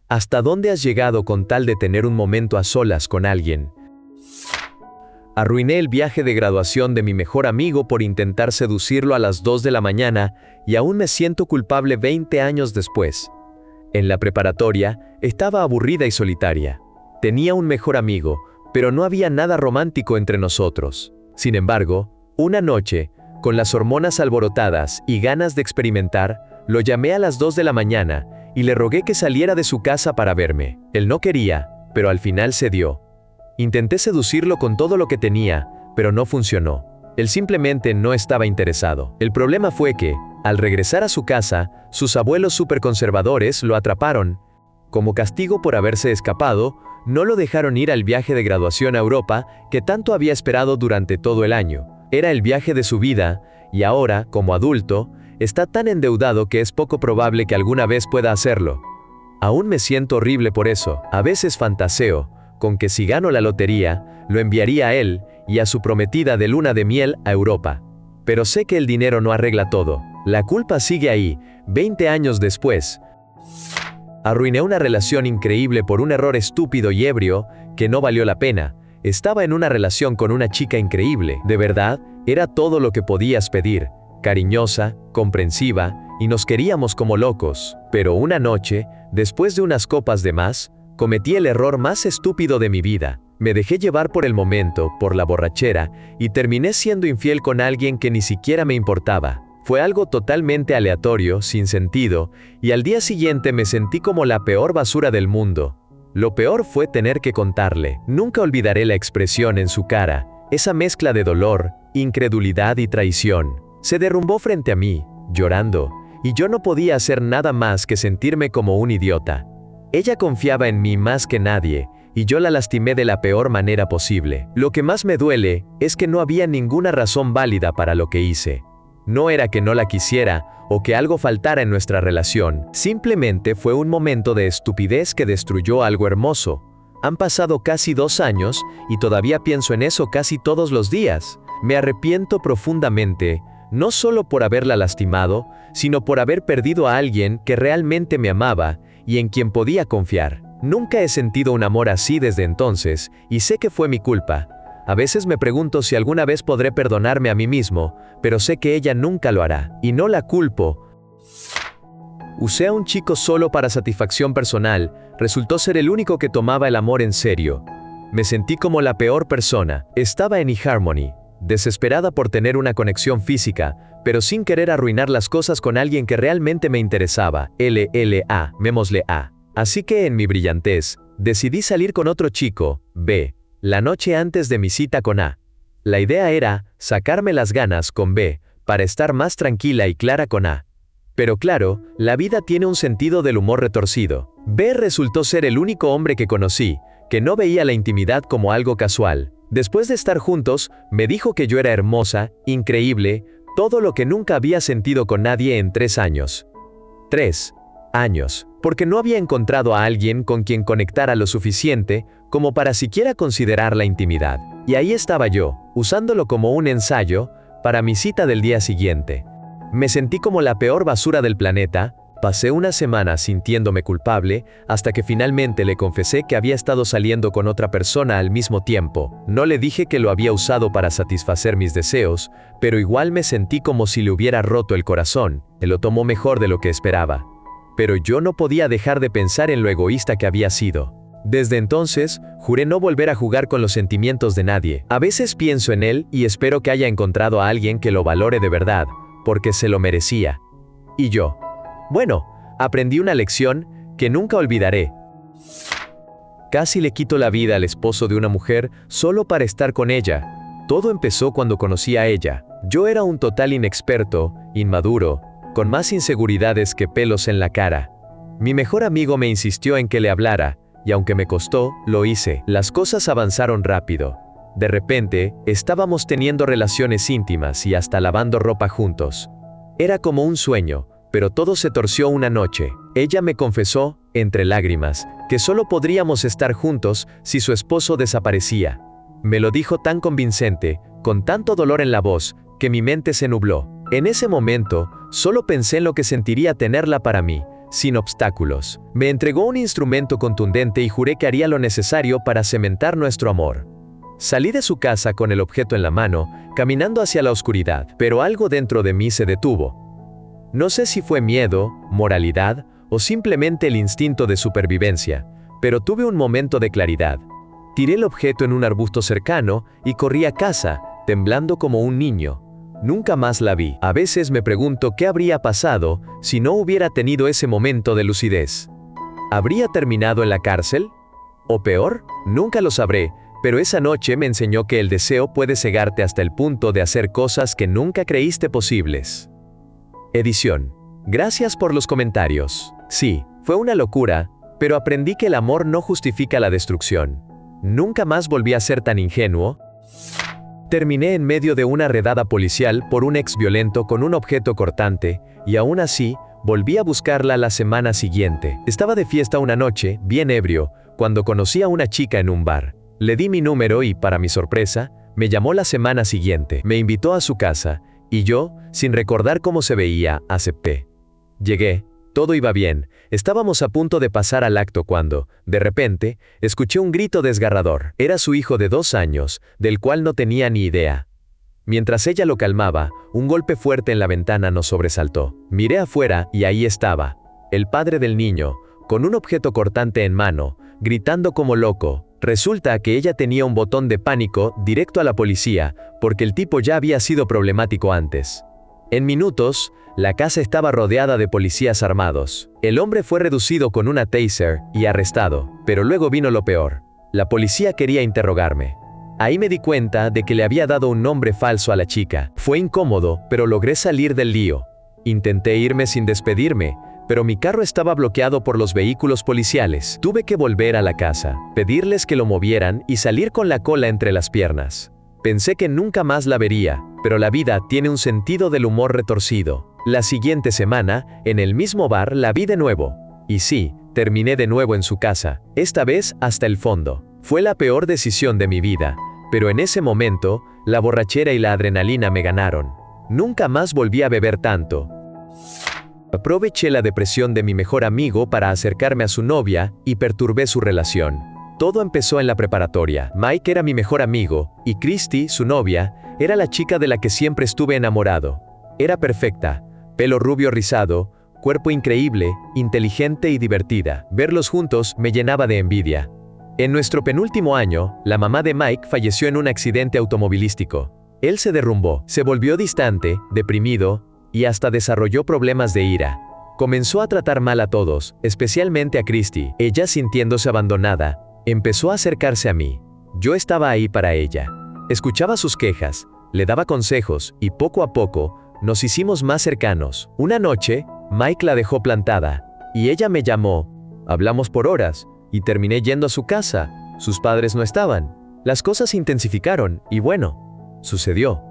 ¿Hasta dónde has llegado con tal de tener un momento a solas con alguien? Arruiné el viaje de graduación de mi mejor amigo por intentar seducirlo a las 2 de la mañana y aún me siento culpable 20 años después. En la preparatoria, estaba aburrida y solitaria. Tenía un mejor amigo, pero no había nada romántico entre nosotros. Sin embargo, una noche, con las hormonas alborotadas y ganas de experimentar, lo llamé a las 2 de la mañana y le rogué que saliera de su casa para verme. Él no quería, pero al final cedió. Intenté seducirlo con todo lo que tenía, pero no funcionó. Él simplemente no estaba interesado. El problema fue que, al regresar a su casa, sus abuelos superconservadores lo atraparon. Como castigo por haberse escapado, no lo dejaron ir al viaje de graduación a Europa que tanto había esperado durante todo el año. Era el viaje de su vida, y ahora, como adulto, está tan endeudado que es poco probable que alguna vez pueda hacerlo. Aún me siento horrible por eso. A veces fantaseo con que si gano la lotería, lo enviaría a él y a su prometida de luna de miel a Europa. Pero sé que el dinero no arregla todo. La culpa sigue ahí, 20 años después. Arruiné una relación increíble por un error estúpido y ebrio que no valió la pena. Estaba en una relación con una chica increíble. De verdad, era todo lo que podías pedir. Cariñosa, comprensiva, y nos queríamos como locos. Pero una noche, después de unas copas de más, cometí el error más estúpido de mi vida. Me dejé llevar por el momento, por la borrachera, y terminé siendo infiel con alguien que ni siquiera me importaba. Fue algo totalmente aleatorio, sin sentido, y al día siguiente me sentí como la peor basura del mundo. Lo peor fue tener que contarle. Nunca olvidaré la expresión en su cara, esa mezcla de dolor, incredulidad y traición. Se derrumbó frente a mí, llorando, y yo no podía hacer nada más que sentirme como un idiota. Ella confiaba en mí más que nadie, y yo la lastimé de la peor manera posible. Lo que más me duele es que no había ninguna razón válida para lo que hice. No era que no la quisiera, o que algo faltara en nuestra relación. Simplemente fue un momento de estupidez que destruyó algo hermoso. Han pasado casi 2 años, y todavía pienso en eso casi todos los días. Me arrepiento profundamente, no solo por haberla lastimado, sino por haber perdido a alguien que realmente me amaba, y en quien podía confiar. Nunca he sentido un amor así desde entonces, y sé que fue mi culpa. A veces me pregunto si alguna vez podré perdonarme a mí mismo, pero sé que ella nunca lo hará, y no la culpo. Usé a un chico solo para satisfacción personal, resultó ser el único que tomaba el amor en serio. Me sentí como la peor persona. Estaba en eHarmony, desesperada por tener una conexión física, pero sin querer arruinar las cosas con alguien que realmente me interesaba. LLA, mémosle A. Así que en mi brillantez, decidí salir con otro chico, B, la noche antes de mi cita con A. La idea era sacarme las ganas con B, para estar más tranquila y clara con A. Pero claro, la vida tiene un sentido del humor retorcido. B resultó ser el único hombre que conocí, que no veía la intimidad como algo casual. Después de estar juntos, me dijo que yo era hermosa, increíble, todo lo que nunca había sentido con nadie en 3 años. 3 años, porque no había encontrado a alguien con quien conectara lo suficiente como para siquiera considerar la intimidad. Y ahí estaba yo, usándolo como un ensayo para mi cita del día siguiente. Me sentí como la peor basura del planeta. Pasé una semana sintiéndome culpable, hasta que finalmente le confesé que había estado saliendo con otra persona al mismo tiempo. No le dije que lo había usado para satisfacer mis deseos, pero igual me sentí como si le hubiera roto el corazón. Él lo tomó mejor de lo que esperaba. Pero yo no podía dejar de pensar en lo egoísta que había sido. Desde entonces, juré no volver a jugar con los sentimientos de nadie. A veces pienso en él y espero que haya encontrado a alguien que lo valore de verdad, porque se lo merecía. Y yo. Bueno, aprendí una lección que nunca olvidaré. Casi le quito la vida al esposo de una mujer solo para estar con ella. Todo empezó cuando conocí a ella. Yo era un total inexperto, inmaduro, con más inseguridades que pelos en la cara. Mi mejor amigo me insistió en que le hablara, y aunque me costó, lo hice. Las cosas avanzaron rápido. De repente, estábamos teniendo relaciones íntimas y hasta lavando ropa juntos. Era como un sueño. Pero todo se torció una noche. Ella me confesó, entre lágrimas, que solo podríamos estar juntos si su esposo desaparecía. Me lo dijo tan convincente, con tanto dolor en la voz, que mi mente se nubló. En ese momento, solo pensé en lo que sentiría tenerla para mí, sin obstáculos. Me entregó un instrumento contundente y juré que haría lo necesario para cementar nuestro amor. Salí de su casa con el objeto en la mano, caminando hacia la oscuridad, pero algo dentro de mí se detuvo. No sé si fue miedo, moralidad o simplemente el instinto de supervivencia, pero tuve un momento de claridad. Tiré el objeto en un arbusto cercano y corrí a casa, temblando como un niño. Nunca más la vi. A veces me pregunto qué habría pasado si no hubiera tenido ese momento de lucidez. ¿Habría terminado en la cárcel? ¿O peor? Nunca lo sabré, pero esa noche me enseñó que el deseo puede cegarte hasta el punto de hacer cosas que nunca creíste posibles. Edición. Gracias por los comentarios. Sí, fue una locura, pero aprendí que el amor no justifica la destrucción. Nunca más volví a ser tan ingenuo. Terminé en medio de una redada policial por un ex violento con un objeto cortante, y aún así, volví a buscarla la semana siguiente. Estaba de fiesta una noche, bien ebrio, cuando conocí a una chica en un bar. Le di mi número y, para mi sorpresa, me llamó la semana siguiente. Me invitó a su casa, y yo, sin recordar cómo se veía, acepté. Llegué, todo iba bien, estábamos a punto de pasar al acto cuando, de repente, escuché un grito desgarrador. Era su hijo de 2 años, del cual no tenía ni idea. Mientras ella lo calmaba, un golpe fuerte en la ventana nos sobresaltó. Miré afuera y ahí estaba, el padre del niño, con un objeto cortante en mano, gritando como loco. Resulta que ella tenía un botón de pánico directo a la policía, porque el tipo ya había sido problemático antes. En minutos, la casa estaba rodeada de policías armados. El hombre fue reducido con una taser y arrestado, pero luego vino lo peor. La policía quería interrogarme. Ahí me di cuenta de que le había dado un nombre falso a la chica. Fue incómodo, pero logré salir del lío. Intenté irme sin despedirme, pero mi carro estaba bloqueado por los vehículos policiales. Tuve que volver a la casa, pedirles que lo movieran y salir con la cola entre las piernas. Pensé que nunca más la vería, pero la vida tiene un sentido del humor retorcido. La siguiente semana, en el mismo bar, la vi de nuevo. Y sí, terminé de nuevo en su casa, esta vez hasta el fondo. Fue la peor decisión de mi vida, pero en ese momento, la borrachera y la adrenalina me ganaron. Nunca más volví a beber tanto. Aproveché la depresión de mi mejor amigo para acercarme a su novia y perturbé su relación. Todo empezó en la preparatoria. Mike era mi mejor amigo, y Christy, su novia, era la chica de la que siempre estuve enamorado. Era perfecta, pelo rubio rizado, cuerpo increíble, inteligente y divertida. Verlos juntos me llenaba de envidia. En nuestro penúltimo año, la mamá de Mike falleció en un accidente automovilístico. Él se derrumbó, se volvió distante, deprimido, y hasta desarrolló problemas de ira. Comenzó a tratar mal a todos, especialmente a Christy. Ella, sintiéndose abandonada, empezó a acercarse a mí. Yo estaba ahí para ella. Escuchaba sus quejas, le daba consejos, y poco a poco, nos hicimos más cercanos. Una noche, Mike la dejó plantada, y ella me llamó. Hablamos por horas, y terminé yendo a su casa. Sus padres no estaban. Las cosas se intensificaron, y bueno, sucedió.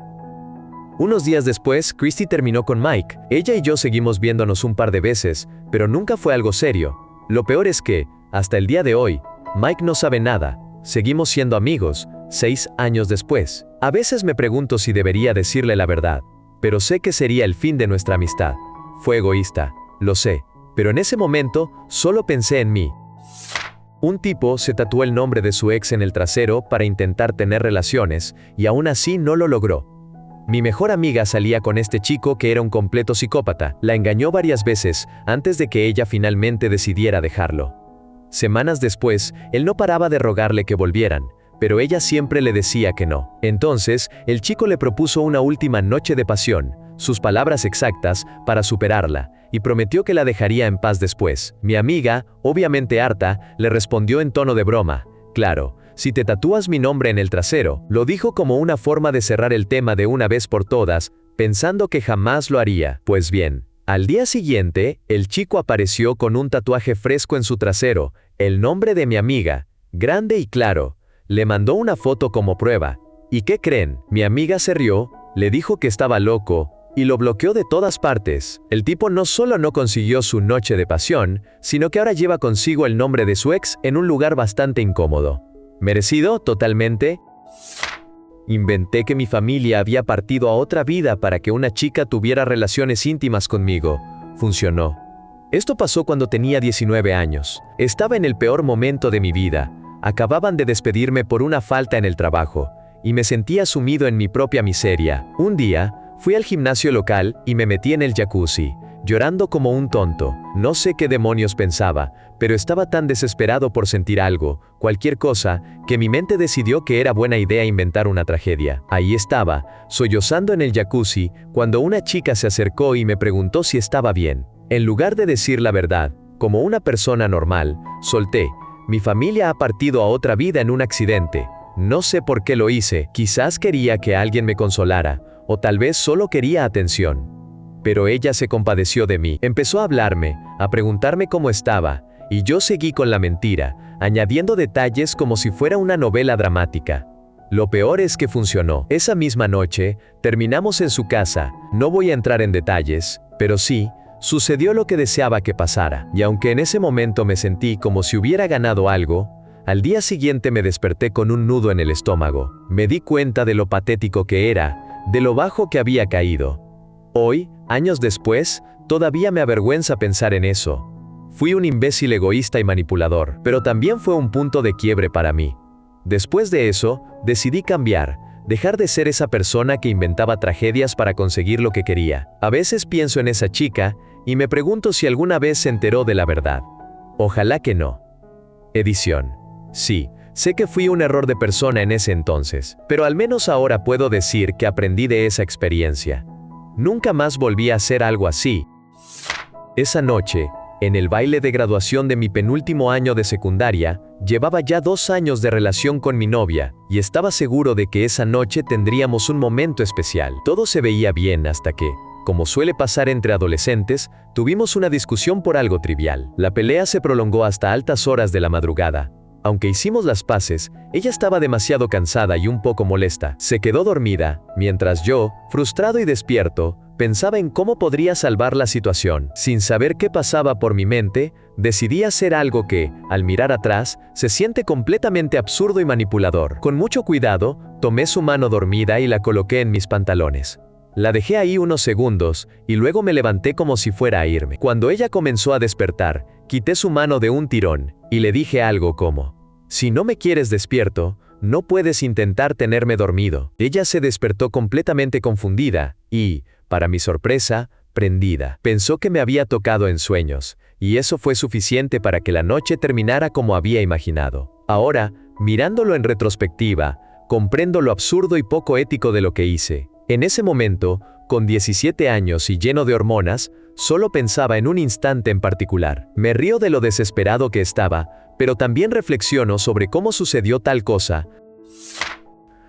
Unos días después, Christy terminó con Mike. Ella y yo seguimos viéndonos un par de veces, pero nunca fue algo serio. Lo peor es que, hasta el día de hoy, Mike no sabe nada. Seguimos siendo amigos, 6 años después. A veces me pregunto si debería decirle la verdad, pero sé que sería el fin de nuestra amistad. Fue egoísta, lo sé, pero en ese momento solo pensé en mí. Un tipo se tatuó el nombre de su ex en el trasero para intentar tener relaciones, y aún así no lo logró. Mi mejor amiga salía con este chico que era un completo psicópata. La engañó varias veces antes de que ella finalmente decidiera dejarlo. Semanas después, él no paraba de rogarle que volvieran, pero ella siempre le decía que no. Entonces, el chico le propuso una última noche de pasión, sus palabras exactas, para superarla, y prometió que la dejaría en paz después. Mi amiga, obviamente harta, le respondió en tono de broma: «Claro, si te tatúas mi nombre en el trasero». Lo dijo como una forma de cerrar el tema de una vez por todas, pensando que jamás lo haría. Pues bien, al día siguiente, el chico apareció con un tatuaje fresco en su trasero, el nombre de mi amiga, grande y claro. Le mandó una foto como prueba. ¿Y qué creen? Mi amiga se rió, le dijo que estaba loco, y lo bloqueó de todas partes. El tipo no solo no consiguió su noche de pasión, sino que ahora lleva consigo el nombre de su ex en un lugar bastante incómodo. ¿Merecido? Totalmente. Inventé que mi familia había partido a otra vida para que una chica tuviera relaciones íntimas conmigo. Funcionó. Esto pasó cuando tenía 19 años. Estaba en el peor momento de mi vida. Acababan de despedirme por una falta en el trabajo, y me sentía sumido en mi propia miseria. Un día, fui al gimnasio local y me metí en el jacuzzi, llorando como un tonto. No sé qué demonios pensaba, pero estaba tan desesperado por sentir algo, cualquier cosa, que mi mente decidió que era buena idea inventar una tragedia. Ahí estaba, sollozando en el jacuzzi, cuando una chica se acercó y me preguntó si estaba bien. En lugar de decir la verdad, como una persona normal, solté: mi familia ha partido a otra vida en un accidente. No sé por qué lo hice, quizás quería que alguien me consolara, o tal vez solo quería atención. Pero ella se compadeció de mí, empezó a hablarme, a preguntarme cómo estaba, y yo seguí con la mentira, añadiendo detalles como si fuera una novela dramática. Lo peor es que funcionó. Esa misma noche, terminamos en su casa. No voy a entrar en detalles, pero sí, sucedió lo que deseaba que pasara. Y aunque en ese momento me sentí como si hubiera ganado algo, al día siguiente me desperté con un nudo en el estómago. Me di cuenta de lo patético que era, de lo bajo que había caído. Hoy, años después, todavía me avergüenza pensar en eso. Fui un imbécil egoísta y manipulador, pero también fue un punto de quiebre para mí. Después de eso, decidí cambiar, dejar de ser esa persona que inventaba tragedias para conseguir lo que quería. A veces pienso en esa chica y me pregunto si alguna vez se enteró de la verdad. Ojalá que no. Edición. Sí, sé que fui un error de persona en ese entonces, pero al menos ahora puedo decir que aprendí de esa experiencia. Nunca más volví a hacer algo así. Esa noche, en el baile de graduación de mi penúltimo año de secundaria, llevaba ya 2 años de relación con mi novia, y estaba seguro de que esa noche tendríamos un momento especial. Todo se veía bien hasta que, como suele pasar entre adolescentes, tuvimos una discusión por algo trivial. La pelea se prolongó hasta altas horas de la madrugada. Aunque hicimos las paces, ella estaba demasiado cansada y un poco molesta. Se quedó dormida, mientras yo, frustrado y despierto, pensaba en cómo podría salvar la situación. Sin saber qué pasaba por mi mente, decidí hacer algo que, al mirar atrás, se siente completamente absurdo y manipulador. Con mucho cuidado, tomé su mano dormida y la coloqué en mis pantalones. La dejé ahí unos segundos, y luego me levanté como si fuera a irme. Cuando ella comenzó a despertar, quité su mano de un tirón, y le dije algo como: si no me quieres despierto, no puedes intentar tenerme dormido. Ella se despertó completamente confundida, y, para mi sorpresa, prendida. Pensó que me había tocado en sueños, y eso fue suficiente para que la noche terminara como había imaginado. Ahora, mirándolo en retrospectiva, comprendo lo absurdo y poco ético de lo que hice. En ese momento, con 17 años y lleno de hormonas, solo pensaba en un instante en particular. Me río de lo desesperado que estaba, pero también reflexiono sobre cómo sucedió tal cosa.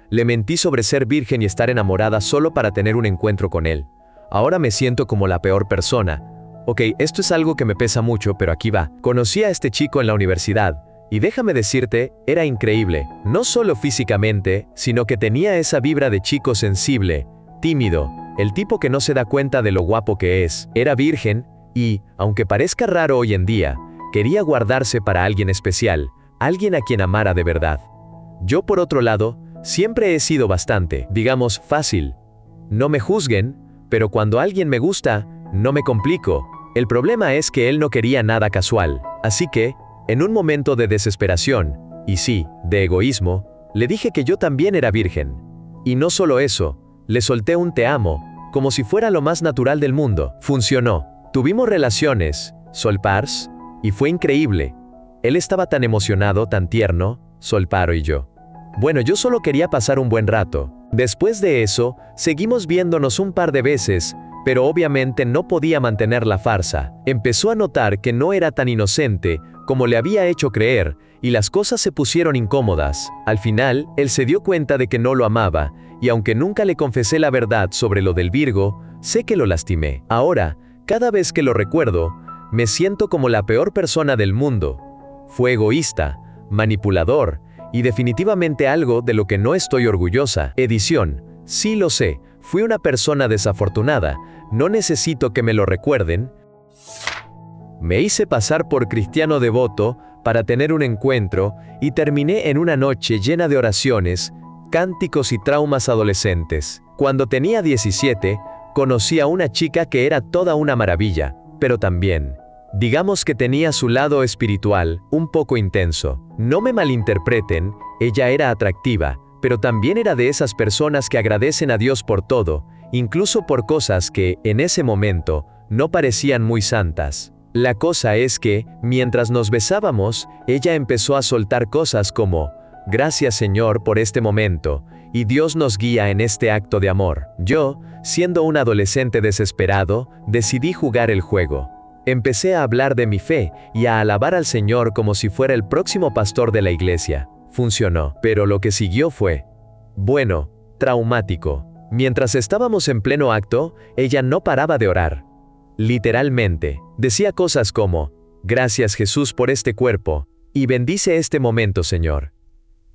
Le mentí sobre ser virgen y estar enamorada solo para tener un encuentro con él. Ahora me siento como la peor persona. Ok, esto es algo que me pesa mucho, pero aquí va. Conocí a este chico en la universidad, y déjame decirte, era increíble. No solo físicamente, sino que tenía esa vibra de chico sensible, tímido, el tipo que no se da cuenta de lo guapo que es. Era virgen, y, aunque parezca raro hoy en día, quería guardarse para alguien especial, alguien a quien amara de verdad. Yo, por otro lado, siempre he sido bastante, digamos, fácil. No me juzguen, pero cuando alguien me gusta, no me complico. El problema es que él no quería nada casual, así que, en un momento de desesperación, y sí, de egoísmo, le dije que yo también era virgen. Y no solo eso, le solté un te amo, como si fuera lo más natural del mundo. Funcionó. Tuvimos relaciones, Solpars, y fue increíble. Él estaba tan emocionado, tan tierno, Solparo y yo. Bueno, yo solo quería pasar un buen rato. Después de eso, seguimos viéndonos un par de veces, pero obviamente no podía mantener la farsa. Empezó a notar que no era tan inocente como le había hecho creer, y las cosas se pusieron incómodas. Al final, él se dio cuenta de que no lo amaba, y aunque nunca le confesé la verdad sobre lo del Virgo, sé que lo lastimé. Ahora, cada vez que lo recuerdo, me siento como la peor persona del mundo. Fue egoísta, manipulador, y definitivamente algo de lo que no estoy orgullosa. Edición. Sí lo sé, fui una persona desafortunada, no necesito que me lo recuerden. Me hice pasar por cristiano devoto para tener un encuentro y terminé en una noche llena de oraciones, cánticos y traumas adolescentes. Cuando tenía 17, conocí a una chica que era toda una maravilla, pero también Digamos que tenía su lado espiritual, un poco intenso. No me malinterpreten, ella era atractiva, pero también era de esas personas que agradecen a Dios por todo, incluso por cosas que, en ese momento, no parecían muy santas. La cosa es que, mientras nos besábamos, ella empezó a soltar cosas como, «Gracias Señor por este momento, y Dios nos guía en este acto de amor». Yo, siendo un adolescente desesperado, decidí jugar el juego. Empecé a hablar de mi fe y a alabar al Señor como si fuera el próximo pastor de la iglesia. Funcionó, pero lo que siguió fue, bueno, traumático. Mientras estábamos en pleno acto, ella no paraba de orar. Literalmente, decía cosas como, «Gracias Jesús por este cuerpo, y bendice este momento, Señor».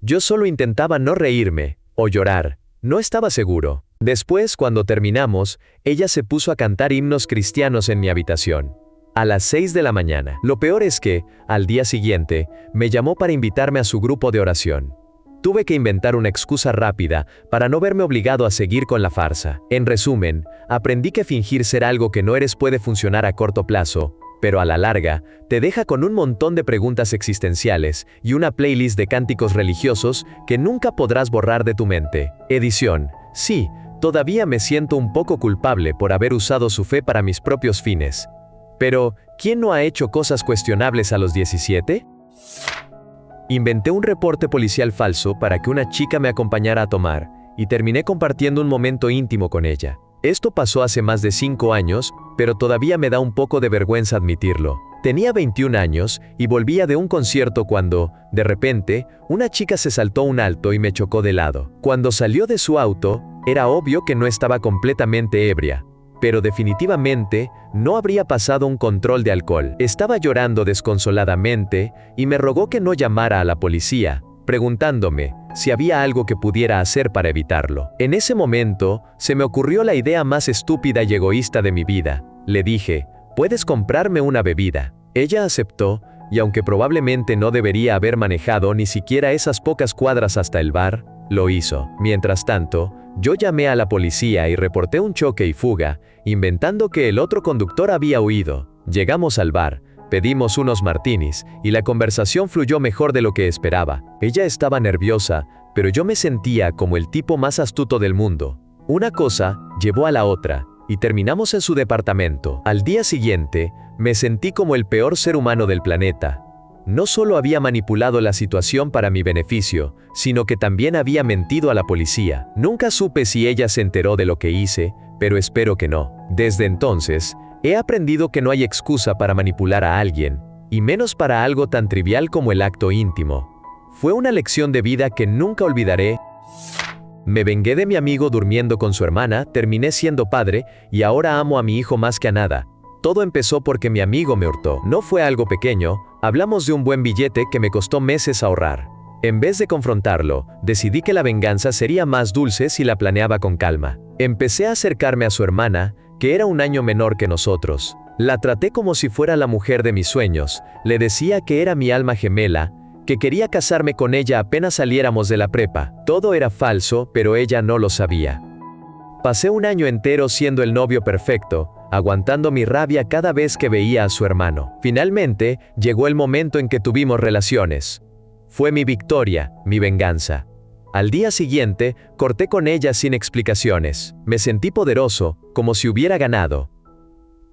Yo solo intentaba no reírme, o llorar, no estaba seguro. Después, cuando terminamos, ella se puso a cantar himnos cristianos en mi habitación. A las 6 de la mañana. Lo peor es que, al día siguiente, me llamó para invitarme a su grupo de oración. Tuve que inventar una excusa rápida para no verme obligado a seguir con la farsa. En resumen, aprendí que fingir ser algo que no eres puede funcionar a corto plazo, pero a la larga, te deja con un montón de preguntas existenciales y una playlist de cánticos religiosos que nunca podrás borrar de tu mente. Edición. Sí, todavía me siento un poco culpable por haber usado su fe para mis propios fines. Pero, ¿quién no ha hecho cosas cuestionables a los 17? Inventé un reporte policial falso para que una chica me acompañara a tomar, y terminé compartiendo un momento íntimo con ella. Esto pasó hace más de 5 años, pero todavía me da un poco de vergüenza admitirlo. Tenía 21 años y volvía de un concierto cuando, de repente, una chica se saltó un alto y me chocó de lado. Cuando salió de su auto, era obvio que no estaba completamente ebria. Pero definitivamente no habría pasado un control de alcohol. Estaba llorando desconsoladamente y me rogó que no llamara a la policía, preguntándome si había algo que pudiera hacer para evitarlo. En ese momento, se me ocurrió la idea más estúpida y egoísta de mi vida. Le dije, «¿Puedes comprarme una bebida?». Ella aceptó, y aunque probablemente no debería haber manejado ni siquiera esas pocas cuadras hasta el bar, lo hizo. Mientras tanto, yo llamé a la policía y reporté un choque y fuga, inventando que el otro conductor había huido. Llegamos al bar, pedimos unos martinis, y la conversación fluyó mejor de lo que esperaba. Ella estaba nerviosa, pero yo me sentía como el tipo más astuto del mundo. Una cosa llevó a la otra, y terminamos en su departamento. Al día siguiente, me sentí como el peor ser humano del planeta. No solo había manipulado la situación para mi beneficio, sino que también había mentido a la policía. Nunca supe si ella se enteró de lo que hice, pero espero que no. Desde entonces, he aprendido que no hay excusa para manipular a alguien, y menos para algo tan trivial como el acto íntimo. Fue una lección de vida que nunca olvidaré. Me vengué de mi amigo durmiendo con su hermana, terminé siendo padre, y ahora amo a mi hijo más que a nada. Todo empezó porque mi amigo me hurtó. No fue algo pequeño, hablamos de un buen billete que me costó meses ahorrar. En vez de confrontarlo, decidí que la venganza sería más dulce si la planeaba con calma. Empecé a acercarme a su hermana, que era un año menor que nosotros. La traté como si fuera la mujer de mis sueños, le decía que era mi alma gemela, que quería casarme con ella apenas saliéramos de la prepa. Todo era falso, pero ella no lo sabía. Pasé un año entero siendo el novio perfecto, aguantando mi rabia cada vez que veía a su hermano. Finalmente, llegó el momento en que tuvimos relaciones. Fue mi victoria, mi venganza. Al día siguiente, corté con ella sin explicaciones. Me sentí poderoso, como si hubiera ganado.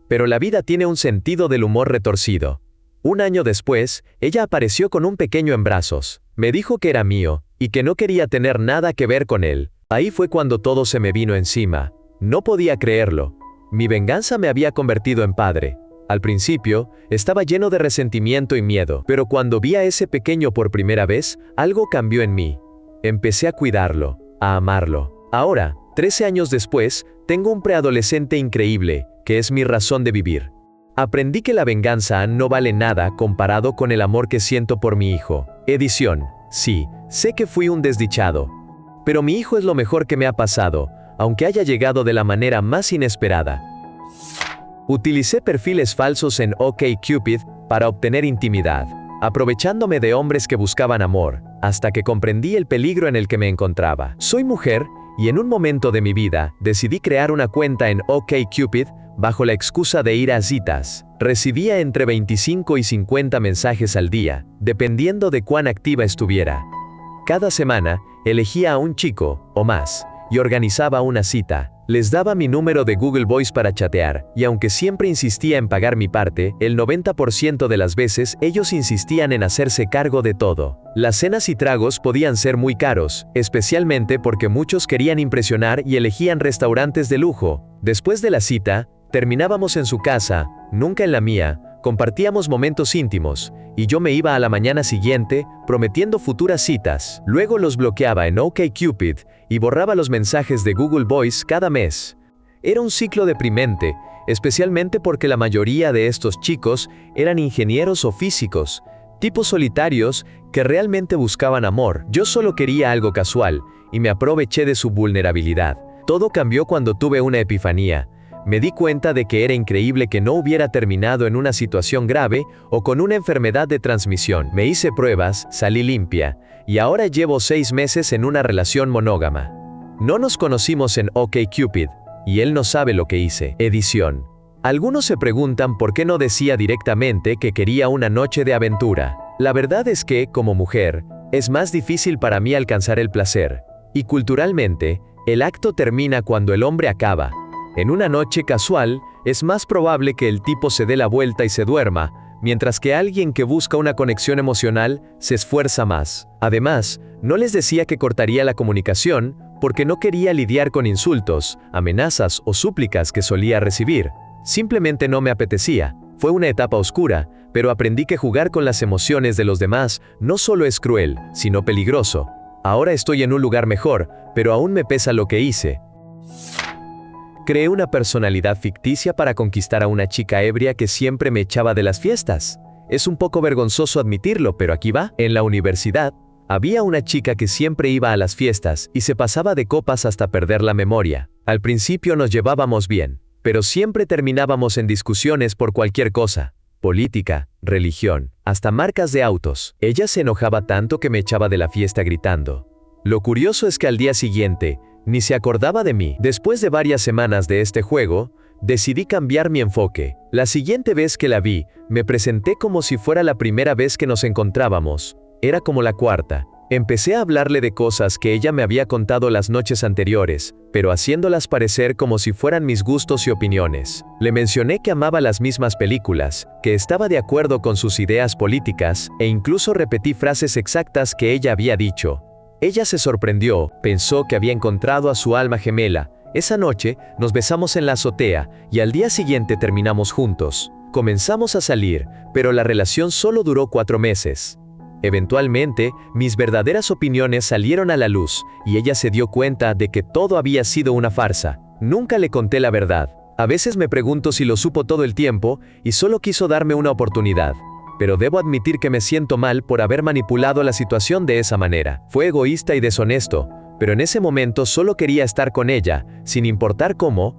Pero la vida tiene un sentido del humor retorcido. Un año después, ella apareció con un pequeño en brazos. Me dijo que era mío, y que no quería tener nada que ver con él. Ahí fue cuando todo se me vino encima. No podía creerlo. Mi venganza me había convertido en padre. Al principio, estaba lleno de resentimiento y miedo, pero cuando vi a ese pequeño por primera vez, algo cambió en mí. Empecé a cuidarlo, a amarlo. Ahora, 13 años después, tengo un preadolescente increíble, que es mi razón de vivir. Aprendí que la venganza no vale nada comparado con el amor que siento por mi hijo. Edición. Sí, sé que fui un desdichado. Pero mi hijo es lo mejor que me ha pasado, aunque haya llegado de la manera más inesperada. Utilicé perfiles falsos en OkCupid para obtener intimidad, aprovechándome de hombres que buscaban amor, hasta que comprendí el peligro en el que me encontraba. Soy mujer, y en un momento de mi vida, decidí crear una cuenta en OkCupid bajo la excusa de ir a citas. Recibía entre 25 y 50 mensajes al día, dependiendo de cuán activa estuviera. Cada semana, elegía a un chico, o más, y organizaba una cita. Les daba mi número de Google Voice para chatear, y aunque siempre insistía en pagar mi parte, el 90% de las veces ellos insistían en hacerse cargo de todo. Las cenas y tragos podían ser muy caros, especialmente porque muchos querían impresionar y elegían restaurantes de lujo. Después de la cita, terminábamos en su casa, nunca en la mía, compartíamos momentos íntimos, y yo me iba a la mañana siguiente, prometiendo futuras citas. Luego los bloqueaba en OkCupid, y borraba los mensajes de Google Voice cada mes. Era un ciclo deprimente, especialmente porque la mayoría de estos chicos eran ingenieros o físicos, tipos solitarios que realmente buscaban amor. Yo solo quería algo casual, y me aproveché de su vulnerabilidad. Todo cambió cuando tuve una epifanía. Me di cuenta de que era increíble que no hubiera terminado en una situación grave o con una enfermedad de transmisión. Me hice pruebas, salí limpia, y ahora llevo 6 meses en una relación monógama. No nos conocimos en OkCupid, y él no sabe lo que hice. Edición. Algunos se preguntan por qué no decía directamente que quería una noche de aventura. La verdad es que, como mujer, es más difícil para mí alcanzar el placer. Y culturalmente, el acto termina cuando el hombre acaba. En una noche casual, es más probable que el tipo se dé la vuelta y se duerma, mientras que alguien que busca una conexión emocional se esfuerza más. Además, no les decía que cortaría la comunicación, porque no quería lidiar con insultos, amenazas o súplicas que solía recibir. Simplemente no me apetecía. Fue una etapa oscura, pero aprendí que jugar con las emociones de los demás no solo es cruel, sino peligroso. Ahora estoy en un lugar mejor, pero aún me pesa lo que hice. Creé una personalidad ficticia para conquistar a una chica ebria que siempre me echaba de las fiestas. Es un poco vergonzoso admitirlo, pero aquí va. En la universidad, había una chica que siempre iba a las fiestas y se pasaba de copas hasta perder la memoria. Al principio nos llevábamos bien, pero siempre terminábamos en discusiones por cualquier cosa. Política, religión, hasta marcas de autos. Ella se enojaba tanto que me echaba de la fiesta gritando. Lo curioso es que al día siguiente, ni se acordaba de mí. Después de varias semanas de este juego, decidí cambiar mi enfoque. La siguiente vez que la vi, me presenté como si fuera la primera vez que nos encontrábamos. Era como la cuarta. Empecé a hablarle de cosas que ella me había contado las noches anteriores, pero haciéndolas parecer como si fueran mis gustos y opiniones. Le mencioné que amaba las mismas películas, que estaba de acuerdo con sus ideas políticas, e incluso repetí frases exactas que ella había dicho. Ella se sorprendió, pensó que había encontrado a su alma gemela. Esa noche, nos besamos en la azotea, y al día siguiente terminamos juntos. Comenzamos a salir, pero la relación solo duró 4 meses. Eventualmente, mis verdaderas opiniones salieron a la luz, y ella se dio cuenta de que todo había sido una farsa. Nunca le conté la verdad. A veces me pregunto si lo supo todo el tiempo, y solo quiso darme una oportunidad. Pero debo admitir que me siento mal por haber manipulado la situación de esa manera. Fue egoísta y deshonesto, pero en ese momento solo quería estar con ella, sin importar cómo.